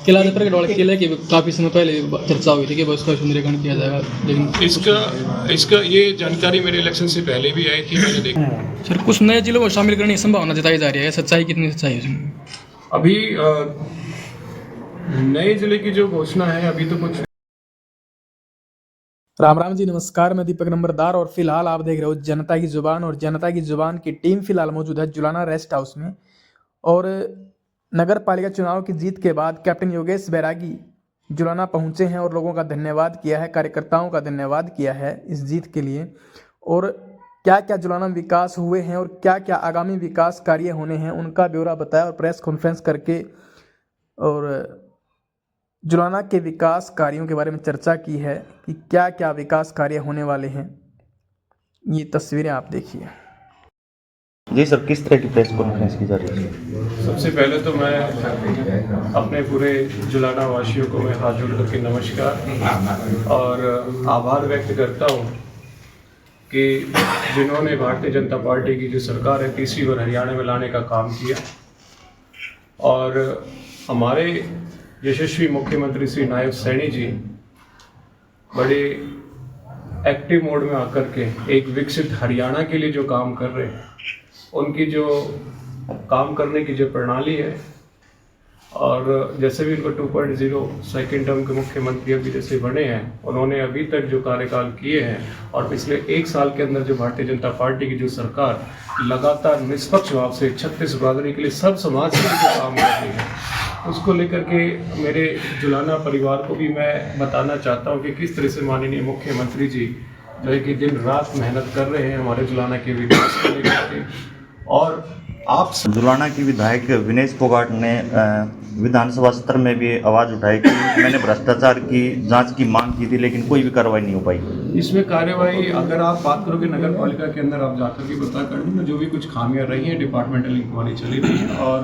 किला जफर के डॉल किले की काफ़ी समय पहले चर्चा हुई थी कि उसका सुंदरीकरण किया जाएगा, लेकिन इसका ये जानकारी मेरे इलेक्शन से पहले भी आई थी, मैंने देखा। सर कुछ नए जिलों को शामिल करने की संभावना जताई जा रही है, सच्चाई कितनी सच्चाई है इसमें? अभी नए जिले की जो घोषणा है अभी तो कुछ। राम राम जी, नमस्कार। मैं दीपक नंबरदार और फिलहाल आप देख रहे हो जनता की जुबान। और जनता की जुबान की टीम फिलहाल मौजूद है जुलाना रेस्ट हाउस में। और नगर पालिका चुनाव की जीत के बाद कैप्टन योगेश बैरागी जुलाना पहुंचे हैं और लोगों का धन्यवाद किया है, कार्यकर्ताओं का धन्यवाद किया है इस जीत के लिए। और क्या क्या जुलाना में विकास हुए हैं और क्या क्या आगामी विकास कार्य होने हैं उनका ब्यौरा बताया और प्रेस कॉन्फ्रेंस करके और जुलाना के विकास कार्यों के बारे में चर्चा की है कि क्या क्या विकास कार्य होने वाले हैं। ये तस्वीरें आप देखिए। जी सर, किस तरह की प्रेस कॉन्फ्रेंस की जा रही है? सबसे पहले तो मैं अपने पूरे जुलाना वासियों को मैं हाथ जोड़ करके नमस्कार और आभार व्यक्त करता हूँ कि जिन्होंने भारतीय जनता पार्टी की जो सरकार है तीसरी बार हरियाणा में लाने का काम किया और हमारे यशस्वी मुख्यमंत्री श्री नायब सैनी जी बड़े एक्टिव मोड में आकर के एक विकसित हरियाणा के लिए जो काम कर रहे हैं, उनकी जो काम करने की जो प्रणाली है और जैसे भी उनको 2.0 सेकेंड टर्म के मुख्यमंत्री अभी जैसे बने हैं, उन्होंने अभी तक जो कार्यकाल किए हैं और पिछले एक साल के अंदर जो भारतीय जनता पार्टी की जो सरकार लगातार निष्पक्ष भाव से 36 बिरादरी के लिए सब समाज के लिए जो काम कर रही है, उसको लेकर के मेरे जुलाना परिवार को भी मैं बताना चाहता हूँ कि किस तरह से माननीय मुख्यमंत्री जी जो है कि दिन रात मेहनत कर रहे हैं हमारे जुलाना के विकास को लेकर के। और आप जुलाना की विधायक विनेश फोगाट ने विधानसभा सत्र में भी आवाज़ उठाई कि मैंने भ्रष्टाचार की जांच की मांग की थी लेकिन कोई भी कार्रवाई नहीं हो पाई। इसमें कार्यवाही अगर आप बात करोगे नगर पालिका के अंदर आप जाकर के पता कर लो, जो भी कुछ खामियां रही हैं डिपार्टमेंटल इंक्वायरी चली रही है और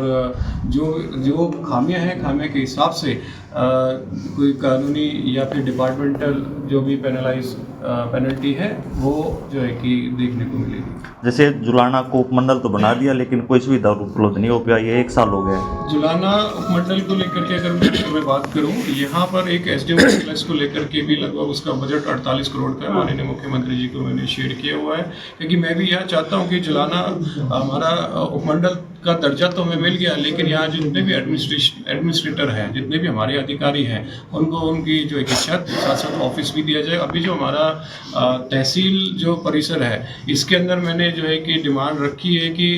जो खामियां हैं खामियां के हिसाब से कोई कानूनी या फिर डिपार्टमेंटल जो भी पेनल्टी है वो जो है कि देखने को मिलेगी। जैसे जुलाना को उपमंडल तो बना दिया लेकिन कोई सुविधा उपलब्ध नहीं हो पाया, ये 1 साल हो गया। जुलाना उपमंडल को लेकर के अगर मैं बात करूं, यहाँ पर एक एसडीएम कॉम्प्लेक्स को लेकर के भी लगभग उसका बजट 48 करोड़ का है। माननीय मुख्यमंत्री जी को मैंने शेयर किया हुआ है क्योंकि मैं भी यह चाहता हूं कि जुलाना हमारा उपमंडल का दर्जा तो हमें मिल गया, लेकिन यहाँ जितने भी एडमिनिस्ट्रेटर हैं, जितने भी हमारे अधिकारी हैं, उनको उनकी जो एक छत साथ साथ ऑफिस भी दिया जाए। अभी जो हमारा तहसील जो परिसर है, इसके अंदर मैंने जो है कि डिमांड रखी है कि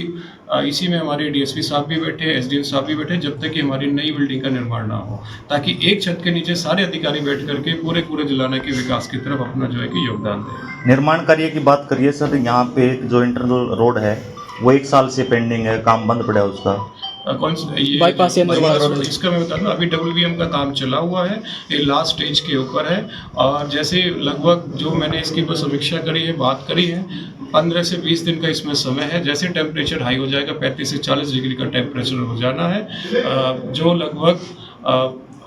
इसी में हमारे डीएसपी साहब भी बैठे, एसडीएम साहब भी बैठे, जब तक कि हमारी नई बिल्डिंग का निर्माण ना हो, ताकि एक छत के नीचे सारे अधिकारी बैठ करके पूरे जुलाना के विकास की तरफ अपना जो है कि योगदान दें। निर्माण कार्य की बात करिए सर, यहाँ पे जो इंटरनल रोड है वो 1 साल से पेंडिंग है, काम बंद पड़ा है उसका। कौन सा ये बाईपास रोड? इसका मैं बता दूं, अभी WBM का काम चला हुआ है, ये लास्ट स्टेज के ऊपर है और जैसे लगभग जो मैंने इसकी ऊपर समीक्षा करी है, बात करी है, 15 से 20 दिन का इसमें समय है। जैसे टेम्परेचर हाई हो जाएगा, 35 से 40 डिग्री का टेम्परेचर हो जाना है, जो लगभग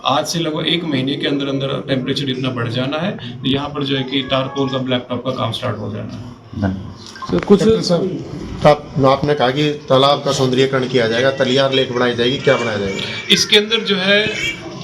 आज से लगभग 1 महीने के अंदर अंदर टेम्परेचर इतना बढ़ जाना है, यहाँ पर जो है कि तारकोल का ब्लैक टॉप का काम स्टार्ट हो जाना है। तो कुछ आपने कहा कि तालाब का सौंदर्यीकरण किया जाएगा, तलियार लेक बनाई जाएगी, क्या बनाया जाएगा? इसके अंदर जो है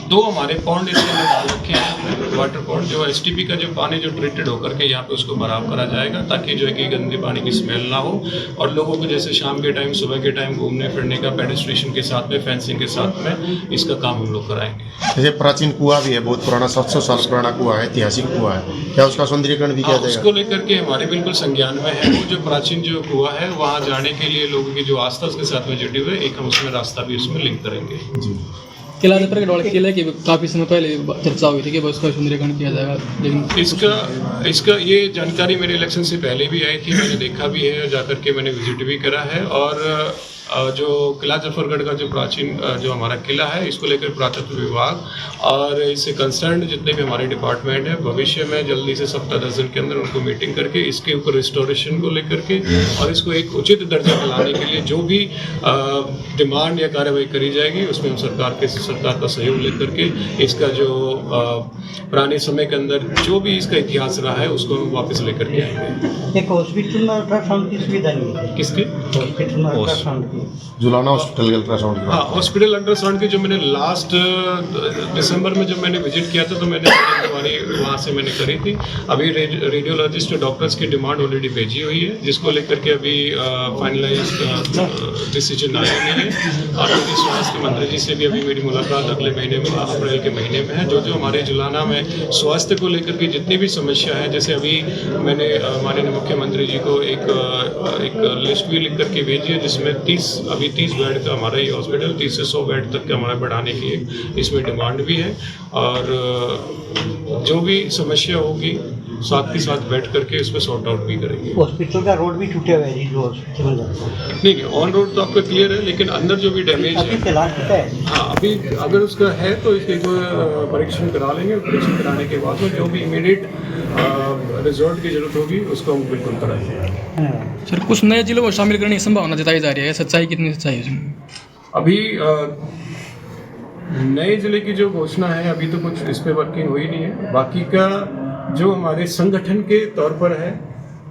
2 हमारे पॉन्ड इसके अंदर डाल रखे हैं, वाटर पॉन्ड, जो एसटीपी का जो पानी जो ट्रीटेड होकर के यहाँ पे उसको बराबर करा जाएगा, ताकि जो है कि गंदे पानी की स्मेल ना हो और लोगों को जैसे शाम के टाइम सुबह के टाइम घूमने फिरने का पेडिस्ट्रेशन के साथ में, फेंसिंग के साथ में इसका काम हम लोग कराएंगे। जैसे प्राचीन कुआं भी है, बहुत पुराना 700 साल पुराना कुआं है, ऐतिहासिक कुआं है, क्या उसका सौंदर्यीकरण भी किया जाएगा? उसको लेकर के हमारे बिल्कुल संज्ञान में है। वो जो प्राचीन जो कुआं है वहाँ जाने के लिए लोगों की जो आस्था उसके साथ में जुड़ी हुई है, एक हम उसमें रास्ता भी उसमें लिंक करेंगे। जी। किला जफर के डॉल किले की काफ़ी समय पहले चर्चा हुई थी कि उसका सुंदरीकरण किया जाएगा, लेकिन इसका ये जानकारी मेरे इलेक्शन से पहले भी आई थी, मैंने देखा भी है, जाकर के मैंने विजिट भी करा है और जो किला जफरगढ़ का जो प्राचीन जो हमारा किला है, इसको लेकर पुरातत्व विभाग और इससे कंसर्न जितने भी हमारे डिपार्टमेंट है, भविष्य में जल्दी से 7-10 दिन के अंदर उनको मीटिंग करके इसके ऊपर रिस्टोरेशन को लेकर के और इसको एक उचित दर्जा दिलाने के लिए जो भी डिमांड या कार्रवाई करी जाएगी, उसमें हम सरकार का सहयोग लेकर के इसका जो पुराने समय के अंदर जो भी इसका इतिहास रहा है उसको हम वापस लेकर के आएंगे। एक हॉस्पिटल में अल्ट्रासाउंड की सुविधा नहीं है। किसके? हॉस्पिटल में अल्ट्रासाउंड जुलाना हॉस्पिटल के अल्ट्रासाउंड की हाँ, बात हॉस्पिटल अल्ट्रासाउंड की जो मैंने लास्ट दिसंबर में जब मैंने विजिट किया था तो मैंने दवाई वहाँ से मैंने करी थी। अभी रेडियोलॉजिस्ट डॉक्टर्स की डिमांड ऑलरेडी भेजी हुई है, जिसको लेकर के अभी फाइनलाइज डिसीजन आया नहीं है। और मेरी स्वास्थ्य मंत्री जी से भी अभी मेरी मुलाकात अगले महीने में, अप्रैल के महीने में है। जो हमारे जुलाना में स्वास्थ्य को लेकर के जितनी भी समस्या है, जैसे अभी मैंने माननीय मुख्यमंत्री जी को एक लिस्ट भी लिख करके भेजी है, जिसमें 30 बेड का हमारा ये हॉस्पिटल 30 से 100 बेड तक का हमारा बढ़ाने की इसमें डिमांड भी है। और जो भी समस्या होगी साथ के साथ बैठ करके इसमें सॉर्ट आउट भी करेंगे। हॉस्पिटल का रोड भी टूटे हुए हैं जो हॉस्पिटल का। नहीं, ऑन रोड तो आपका क्लियर है, लेकिन अंदर जो भी डैमेज है, फिलहाल कितना है? हाँ, अभी अगर उसका है तो इसके परीक्षण करा लेंगे। परीक्षण कराने के बाद में जो भी इमीडिएट रिजल्ट की जरूरत होगी उसको हम बिल्कुल कराएंगे। सर, कुछ नए जिलों को शामिल करने की संभावना जताई जा रही है, सच्चाई कितनी सच्चाई है इसमें? अभी नए जिले की जो घोषणा है अभी तो कुछ इस पे वर्किंग हुई नहीं है। बाकी का जो हमारे संगठन के तौर पर है,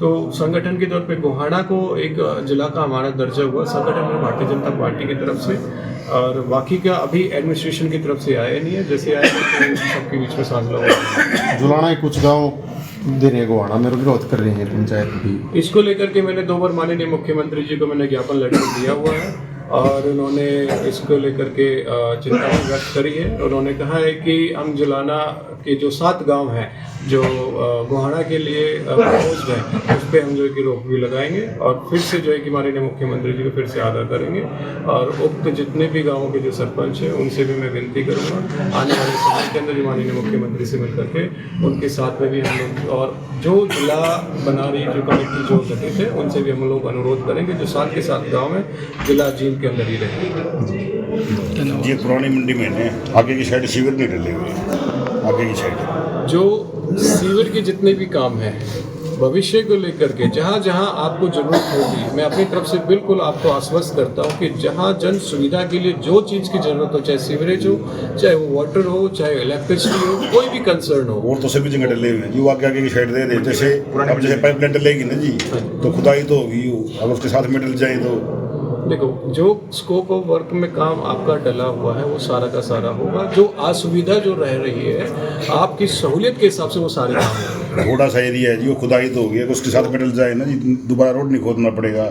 तो संगठन के तौर पे गोहाना को एक जिला का हमारा दर्जा हुआ संगठन में भारतीय जनता पार्टी की तरफ से। और बाकी का अभी एडमिनिस्ट्रेशन की तरफ से आया नहीं है, जैसे आया तो सबके बीच में साझा हुआ। जुलाना के कुछ गाँव दे रहे हैं गोहाना में विरोध कर रही है पंचायत भी। इसको लेकर के मैंने 2 बार माननीय मुख्यमंत्री जी को मैंने ज्ञापन लेटर दिया हुआ है और उन्होंने इसको लेकर के चिंता व्यक्त करी है। उन्होंने कहा है कि हम जुलाना के जो 7 गांव हैं जो गोहाना के लिए प्रपोज्ड है, उस पर हम जो है कि रोक भी लगाएंगे और फिर से जो है कि माननीय मुख्यमंत्री जी को फिर से आगाह करेंगे। और उक्त जितने भी गाँवों के जो सरपंच हैं उनसे भी मैं विनती करूँगा आने वाले समय के अंदर जो माननीय मुख्यमंत्री से मिल करके उनके साथ में भी हम लोग, और जो जिला बना रही जो कमेटी जो गठित है उनसे भी हम लोग अनुरोध करेंगे जो 7 के 7 गाँव में जिला जींद के अंदर ही रहेंगे। ये पुरानी मंडी में है, आगे की साइड सीवर नहीं डले हुए, आगे की साइड जो सीवर के जितने भी काम हैं भविष्य को लेकर के जहाँ जहाँ आपको जरूरत होगी, मैं अपनी तरफ से बिल्कुल आपको आश्वस्त करता हूँ कि जहाँ जन सुविधा के लिए जो चीज़ की जरूरत हो, चाहे सीवरेज हो, चाहे वो वाटर हो, चाहे इलेक्ट्रिसिटी हो, कोई भी कंसर्न हो, और तो सभी जगह डले हुए हैं जी। वो आगे की साइड दे दे, जैसे अब जैसे पाइपलाइन डलेगी ना जी तो खुदाई तो होगी, अब उसके साथ में डल जाए तो देखो जो स्कोप ऑफ वर्क में काम आपका डला हुआ है वो सारा का सारा होगा। जो असुविधा जो रह रही है आपकी सहूलियत के हिसाब से वो सारे काम होंगे। थोड़ा सा एरिया है जी, वो खुदाई तो होगी, उसके साथ में डल जाए ना जी दोबारा रोड नहीं खोदना पड़ेगा।